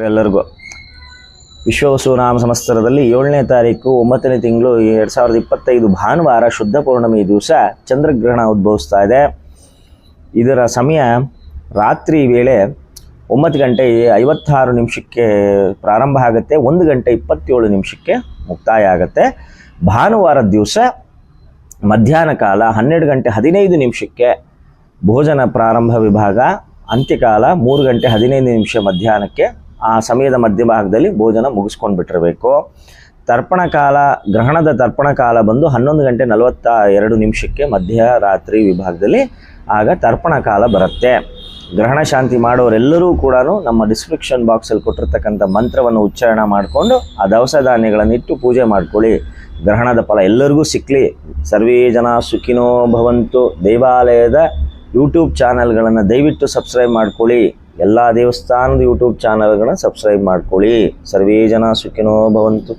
ಎಲ್ಲರಿಗೂ ವಿಶ್ವವಸುನಾಮ ಸಂವತ್ಸರದಲ್ಲಿ 7ನೇ ತಾರೀಕು 9ನೇ ತಿಂಗಳು 2025 ಭಾನುವಾರ ಶುದ್ಧ ಪೌರ್ಣಮಿ ದಿವಸ ಚಂದ್ರಗ್ರಹಣ ಉದ್ಭವಿಸ್ತಾ ಇದೆ. ಇದರ ಸಮಯ ರಾತ್ರಿ ವೇಳೆ 9:56 ಪ್ರಾರಂಭ ಆಗುತ್ತೆ, 1:27 ಮುಕ್ತಾಯ ಆಗುತ್ತೆ. ಭಾನುವಾರ ದಿವಸ ಮಧ್ಯಾಹ್ನ ಕಾಲ 12:15 ಭೋಜನ ಪ್ರಾರಂಭ ವಿಭಾಗ, ಅಂತ್ಯಕಾಲ 3:15 ಮಧ್ಯಾಹ್ನಕ್ಕೆ. ಆ ಸಮಯದ ಮಧ್ಯಭಾಗದಲ್ಲಿ ಭೋಜನ ಮುಗಿಸ್ಕೊಂಡು ಬಿಟ್ಟಿರಬೇಕು. ತರ್ಪಣ ಕಾಲ, ಗ್ರಹಣದ ತರ್ಪಣ ಕಾಲ ಬಂದು 11:42 ಮಧ್ಯರಾತ್ರಿ ವಿಭಾಗದಲ್ಲಿ ಆಗ ತರ್ಪಣ ಕಾಲ ಬರುತ್ತೆ. ಗ್ರಹಣ ಶಾಂತಿ ಮಾಡೋರೆಲ್ಲರೂ ಕೂಡ ನಮ್ಮ ಡಿಸ್ಕ್ರಿಪ್ಷನ್ ಬಾಕ್ಸಲ್ಲಿ ಕೊಟ್ಟಿರ್ತಕ್ಕಂಥ ಮಂತ್ರವನ್ನು ಉಚ್ಚಾರಣೆ ಮಾಡಿಕೊಂಡು ಆ ದವಸ ಧಾನ್ಯಗಳನ್ನಿಟ್ಟು ಪೂಜೆ ಮಾಡ್ಕೊಳ್ಳಿ. ಗ್ರಹಣದ ಫಲ ಎಲ್ಲರಿಗೂ ಸಿಕ್ಕಲಿ. ಸರ್ವೇ ಜನ ಸುಖಿನೋ ಭವಂತು. ದೇವಾಲಯದ ಯೂಟ್ಯೂಬ್ ಚಾನಲ್ಗಳನ್ನು ದಯವಿಟ್ಟು ಸಬ್ಸ್ಕ್ರೈಬ್ ಮಾಡ್ಕೊಳ್ಳಿ. ಎಲ್ಲ ದೇವಸ್ಥಾನದ ಯೂಟ್ಯೂಬ್ ಚಾನಲ್ಗಳನ್ನ ಸಬ್ಸ್ಕ್ರೈಬ್ ಮಾಡ್ಕೊಳ್ಳಿ. ಸರ್ವೇ ಜನ ಸುಖಿನೋ ಭವಂತು.